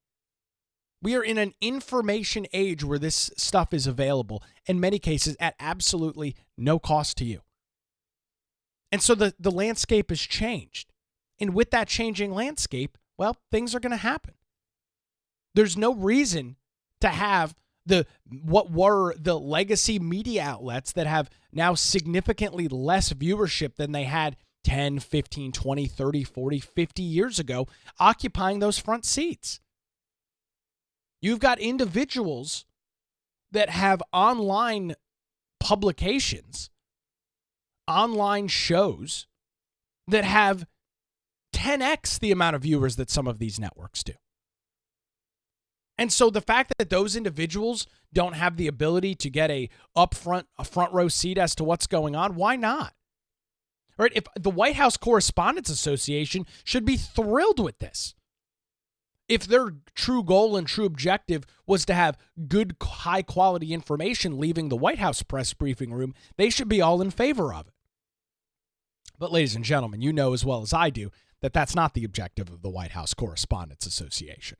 We are in an information age where this stuff is available, in many cases, at absolutely no cost to you. And so the landscape has changed. And with that changing landscape, well, things are going to happen. There's no reason to have what were the legacy media outlets that have now significantly less viewership than they had 10, 15, 20, 30, 40, 50 years ago occupying those front seats. You've got individuals that have online publications, online shows that have 10x the amount of viewers that some of these networks do. And so the fact that those individuals don't have the ability to get a front row seat as to what's going on, why not? Right? If the White House Correspondents Association should be thrilled with this. If their true goal and true objective was to have good, high-quality information leaving the White House press briefing room, they should be all in favor of it. But ladies and gentlemen, you know as well as I do that that's not the objective of the White House Correspondents Association.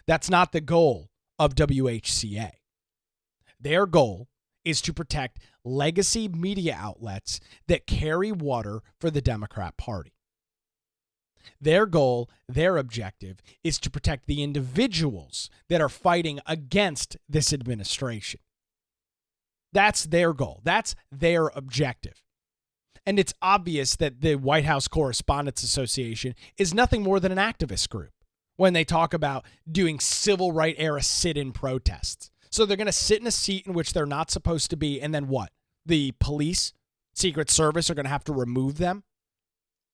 That's not the goal of WHCA. Their goal is to protect legacy media outlets that carry water for the Democrat Party. Their goal, their objective, is to protect the individuals that are fighting against this administration. That's their goal. That's their objective. And it's obvious that the White House Correspondents Association is nothing more than an activist group when they talk about doing civil rights era sit-in protests. So they're going to sit in a seat in which they're not supposed to be, and then what? The police, Secret Service are going to have to remove them?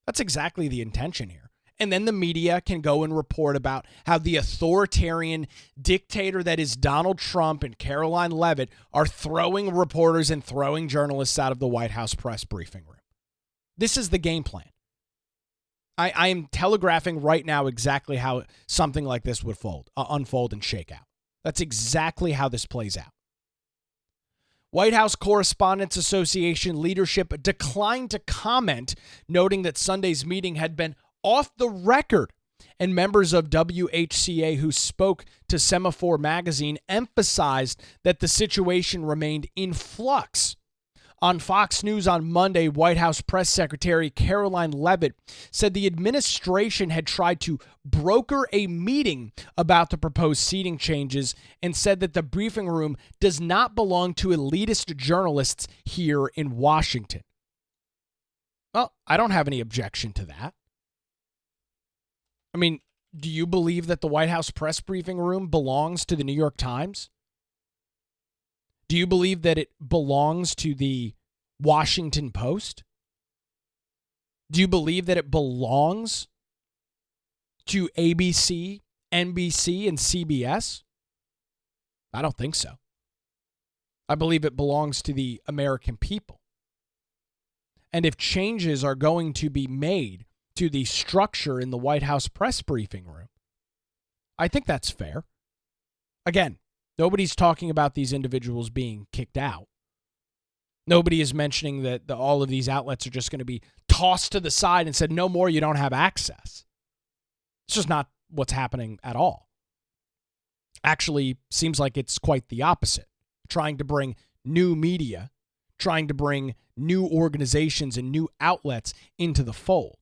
That's exactly the intention here. And then the media can go and report about how the authoritarian dictator that is Donald Trump and Caroline Leavitt are throwing reporters and throwing journalists out of the White House press briefing room. This is the game plan. I am telegraphing right now exactly how something like this would unfold and shake out. That's exactly how this plays out. White House Correspondents Association leadership declined to comment, noting that Sunday's meeting had been off the record, and members of WHCA who spoke to Semaphore magazine emphasized that the situation remained in flux. On Fox News on Monday, White House Press Secretary Caroline Leavitt said the administration had tried to broker a meeting about the proposed seating changes and said that the briefing room does not belong to elitist journalists here in Washington. Well, I don't have any objection to that. I mean, do you believe that the White House press briefing room belongs to the New York Times? Do you believe that it belongs to the Washington Post? Do you believe that it belongs to ABC, NBC, and CBS? I don't think so. I believe it belongs to the American people. And if changes are going to be made to the structure in the White House press briefing room, I think that's fair. Again, nobody's talking about these individuals being kicked out. Nobody is mentioning that all of these outlets are just going to be tossed to the side and said, no more, you don't have access. It's just not what's happening at all. Actually, seems like it's quite the opposite. Trying to bring new media, trying to bring new organizations and new outlets into the fold.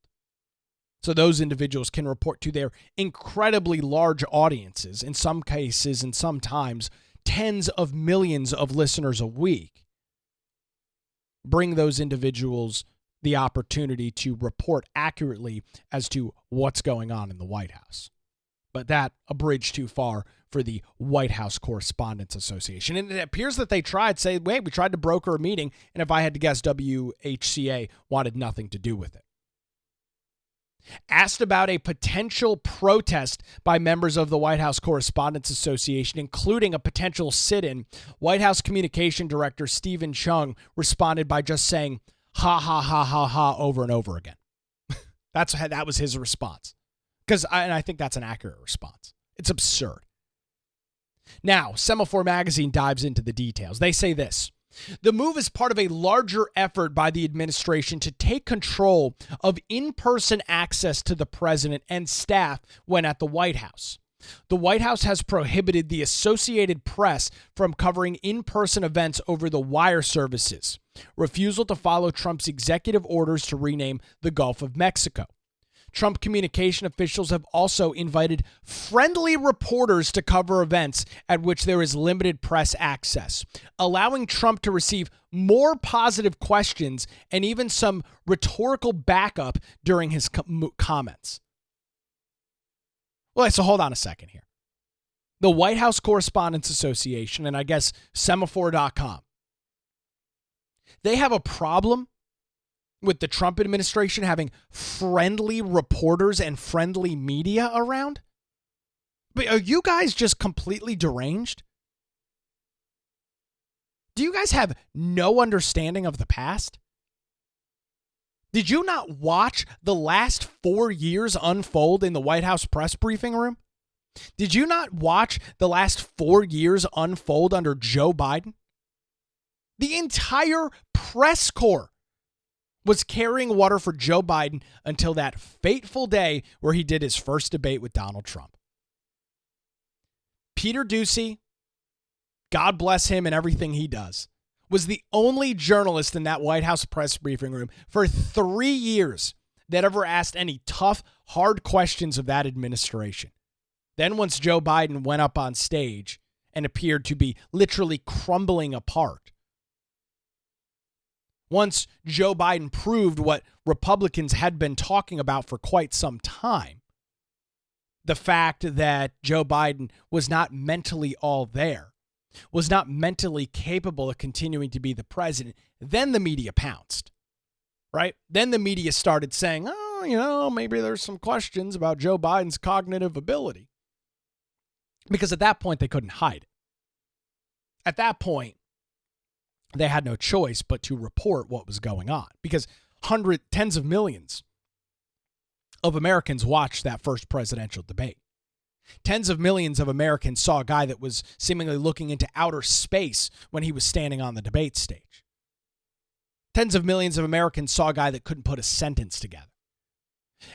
So those individuals can report to their incredibly large audiences, in some cases and sometimes tens of millions of listeners a week. Bring those individuals the opportunity to report accurately as to what's going on in the White House. But that, a bridge too far for the White House Correspondents Association. And it appears that they tried, we tried to broker a meeting, and if I had to guess, WHCA wanted nothing to do with it. Asked about a potential protest by members of the White House Correspondents Association, including a potential sit-in, White House Communication Director Stephen Chung responded by just saying, ha, ha, ha, ha, ha, over and over again. That was his response. And I think that's an accurate response. It's absurd. Now, Semaphore Magazine dives into the details. They say this: the move is part of a larger effort by the administration to take control of in-person access to the president and staff when at the White House. The White House has prohibited the Associated Press from covering in-person events over the wire services. Refusal to follow Trump's executive orders to rename the Gulf of Mexico. Trump communication officials have also invited friendly reporters to cover events at which there is limited press access, allowing Trump to receive more positive questions and even some rhetorical backup during his comments. Well, so hold on a second here. The White House Correspondents Association, and I guess Semaphore.com, they have a problem with the Trump administration having friendly reporters and friendly media around? But are you guys just completely deranged? Do you guys have no understanding of the past? Did you not watch the last 4 years unfold in the White House press briefing room? Did you not watch the last 4 years unfold under Joe Biden? The entire press corps was carrying water for Joe Biden until that fateful day where he did his first debate with Donald Trump. Peter Doocy, God bless him and everything he does, was the only journalist in that White House press briefing room for 3 years that ever asked any tough, hard questions of that administration. Then once Joe Biden went up on stage and appeared to be literally crumbling apart, once Joe Biden proved what Republicans had been talking about for quite some time, the fact that Joe Biden was not mentally all there, was not mentally capable of continuing to be the president, then the media pounced, right? Then the media started saying, maybe there's some questions about Joe Biden's cognitive ability. Because at that point, they couldn't hide it. At that point, they had no choice but to report what was going on, because tens of millions of Americans watched that first presidential debate. Tens of millions of Americans saw a guy that was seemingly looking into outer space when he was standing on the debate stage. Tens of millions of Americans saw a guy that couldn't put a sentence together.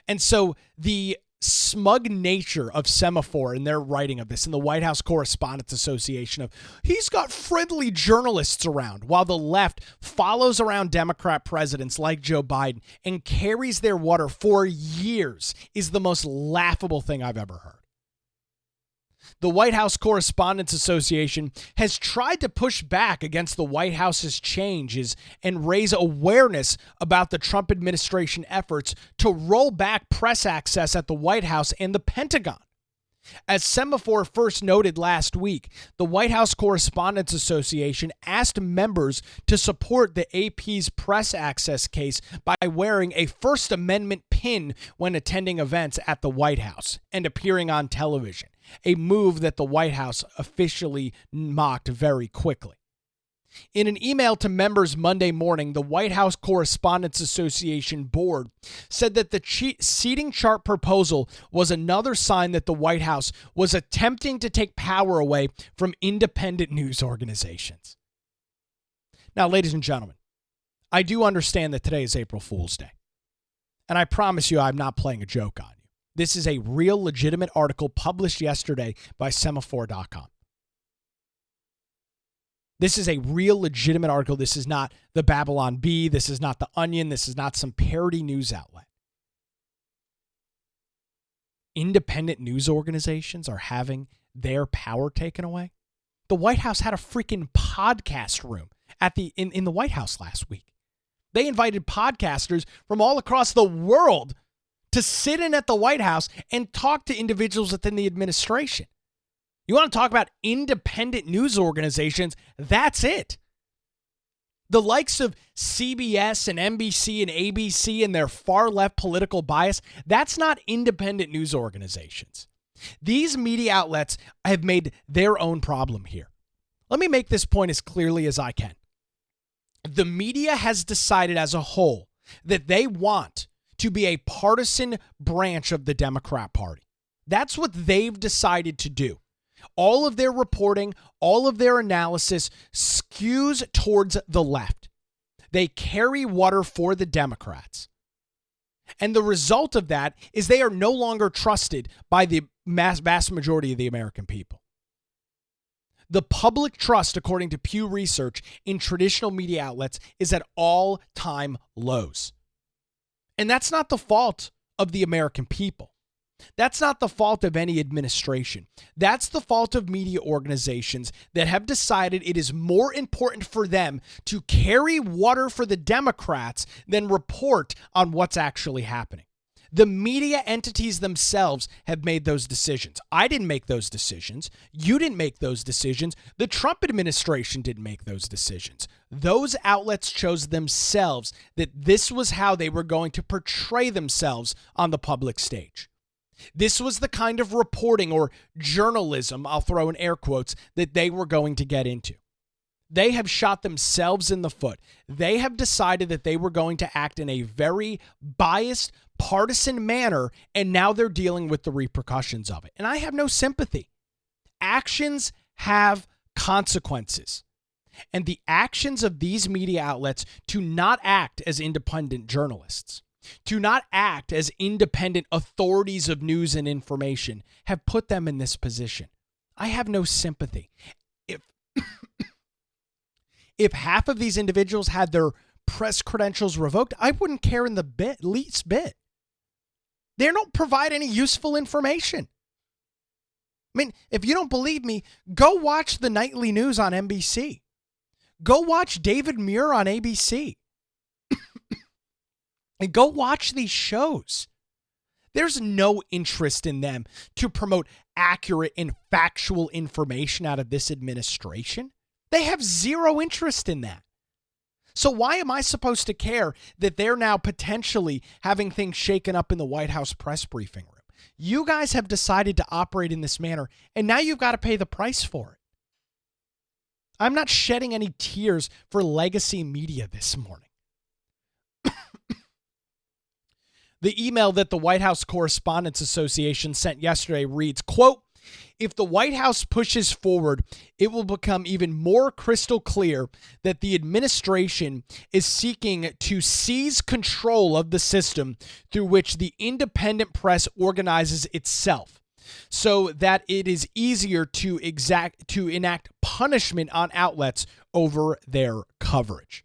And so the smug nature of Semaphore in their writing of this, in the White House Correspondents Association, of he's got friendly journalists around, while the left follows around Democrat presidents like Joe Biden and carries their water for years, is the most laughable thing I've ever heard. The White House Correspondents Association has tried to push back against the White House's changes and raise awareness about the Trump administration efforts to roll back press access at the White House and the Pentagon. As Semaphore first noted last week, the White House Correspondents Association asked members to support the AP's press access case by wearing a First Amendment pin when attending events at the White House and appearing on television, a move that the White House officially mocked very quickly. In an email to members Monday morning, the White House Correspondents Association board said that the seating chart proposal was another sign that the White House was attempting to take power away from independent news organizations. Now, ladies and gentlemen, I do understand that today is April Fool's Day. And I promise you I'm not playing a joke on you. This is a real legitimate article published yesterday by Semaphore.com. This is a real legitimate article. This is not the Babylon Bee. This is not the Onion. This is not some parody news outlet. Independent news organizations are having their power taken away. The White House had a freaking podcast room in the White House last week. They invited podcasters from all across the world to sit in at the White House and talk to individuals within the administration. You want to talk about independent news organizations? That's it. The likes of CBS and NBC and ABC and their far left political bias, that's not independent news organizations. These media outlets have made their own problem here. Let me make this point as clearly as I can. The media has decided as a whole that they want to be a partisan branch of the Democrat Party. That's what they've decided to do. All of their reporting, all of their analysis skews towards the left. They carry water for the Democrats. And the result of that is they are no longer trusted by the vast majority of the American people. The public trust, according to Pew Research, in traditional media outlets is at all-time lows. And that's not the fault of the American people. That's not the fault of any administration. That's the fault of media organizations that have decided it is more important for them to carry water for the Democrats than report on what's actually happening. The media entities themselves have made those decisions. I didn't make those decisions. You didn't make those decisions. The Trump administration didn't make those decisions. Those outlets chose themselves that this was how they were going to portray themselves on the public stage. This was the kind of reporting or journalism, I'll throw in air quotes, that they were going to get into. They have shot themselves in the foot. They have decided that they were going to act in a very biased, partisan manner, and now they're dealing with the repercussions of it. And I have no sympathy. Actions have consequences. And the actions of these media outlets to not act as independent journalists, to not act as independent authorities of news and information, have put them in this position. I have no sympathy. If half of these individuals had their press credentials revoked, I wouldn't care in the least bit. They don't provide any useful information. I mean, if you don't believe me, go watch the nightly news on NBC. Go watch David Muir on ABC. And go watch these shows. There's no interest in them to promote accurate and factual information out of this administration. They have zero interest in that. So why am I supposed to care that they're now potentially having things shaken up in the White House press briefing room? You guys have decided to operate in this manner, and now you've got to pay the price for it. I'm not shedding any tears for legacy media this morning. The email that the White House Correspondents Association sent yesterday reads, quote, "If the White House pushes forward, it will become even more crystal clear that the administration is seeking to seize control of the system through which the independent press organizes itself, so that it is easier to enact punishment on outlets over their coverage."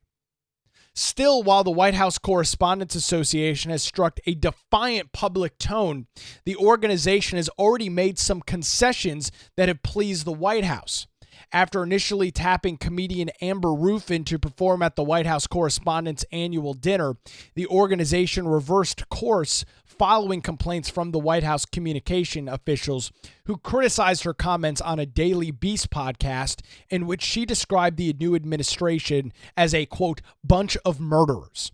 Still, while the White House Correspondents Association has struck a defiant public tone, the organization has already made some concessions that have pleased the White House. After initially tapping comedian Amber Ruffin to perform at the White House Correspondents' annual dinner, the organization reversed course following complaints from the White House communication officials who criticized her comments on a Daily Beast podcast in which she described the new administration as a, quote, bunch of murderers.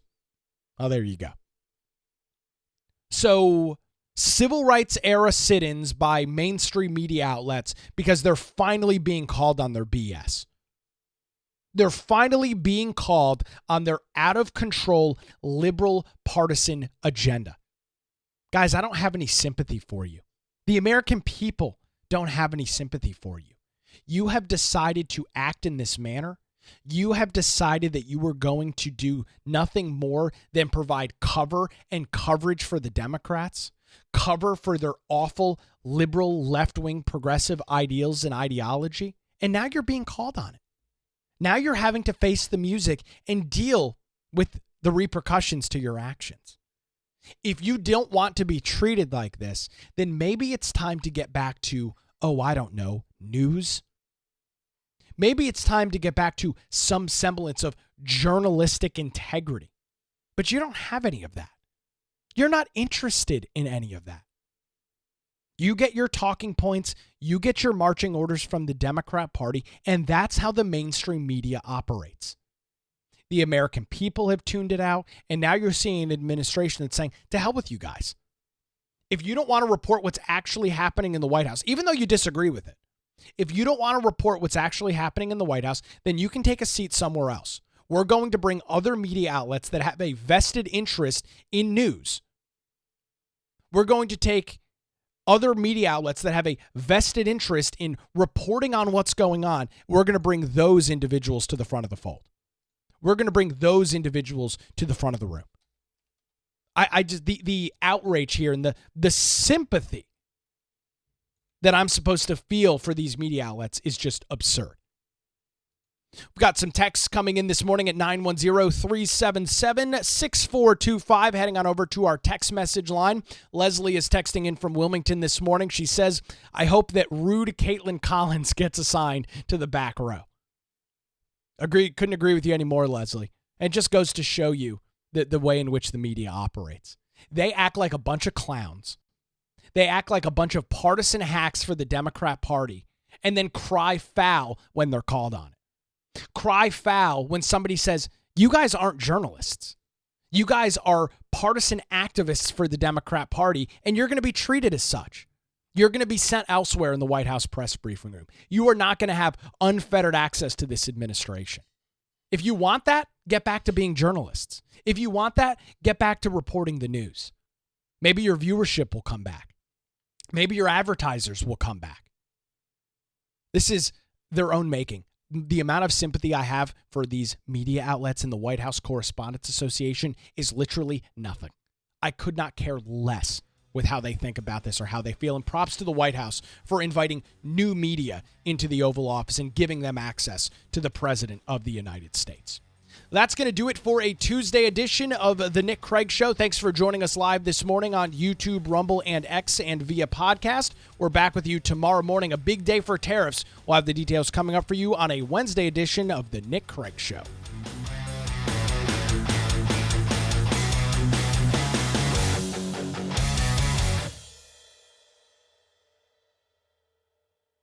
Oh, there you go. So, civil rights era sit-ins by mainstream media outlets because they're finally being called on their BS. They're finally being called on their out-of-control liberal partisan agenda. Guys, I don't have any sympathy for you. The American people don't have any sympathy for you. You have decided to act in this manner. You have decided that you are going to do nothing more than provide cover and coverage for the Democrats, cover for their awful liberal, left-wing, progressive ideals and ideology, and now you're being called on it. Now you're having to face the music and deal with the repercussions to your actions. If you don't want to be treated like this, then maybe it's time to get back to, I don't know, news. Maybe it's time to get back to some semblance of journalistic integrity. But you don't have any of that. You're not interested in any of that. You get your talking points, you get your marching orders from the Democrat Party, and that's how the mainstream media operates. The American people have tuned it out, and now you're seeing an administration that's saying, to hell with you guys. If you don't want to report what's actually happening in the White House, even though you disagree with it, if you don't want to report what's actually happening in the White House, then you can take a seat somewhere else. We're going to bring other media outlets that have a vested interest in news. We're going to take other media outlets that have a vested interest in reporting on what's going on. We're going to bring those individuals to the front of the fold. We're going to bring those individuals to the front of the room. I just, the outrage here and the sympathy that I'm supposed to feel for these media outlets is just absurd. We've got some texts coming in this morning at 910-377-6425. Heading on over to our text message line. Leslie is texting in from Wilmington this morning. She says, I hope that rude Caitlin Collins gets assigned to the back row. Couldn't agree with you anymore, Leslie. It just goes to show you the way in which the media operates. They act like a bunch of clowns. They act like a bunch of partisan hacks for the Democrat Party and then cry foul when they're called on it. Cry foul when somebody says, you guys aren't journalists. You guys are partisan activists for the Democrat Party, and you're going to be treated as such. You're going to be sent elsewhere in the White House press briefing room. You are not going to have unfettered access to this administration. If you want that, get back to being journalists. If you want that, get back to reporting the news. Maybe your viewership will come back. Maybe your advertisers will come back. This is their own making. The amount of sympathy I have for these media outlets in the White House Correspondents Association is literally nothing. I could not care less with how they think about this or how they feel. And props to the White House for inviting new media into the Oval Office and giving them access to the President of the United States. That's going to do it for a Tuesday edition of the Nick Craig Show. Thanks for joining us live this morning on YouTube, Rumble, and X, and via podcast. We're back with you tomorrow morning, a big day for tariffs. We'll have the details coming up for you on a Wednesday edition of the Nick Craig Show.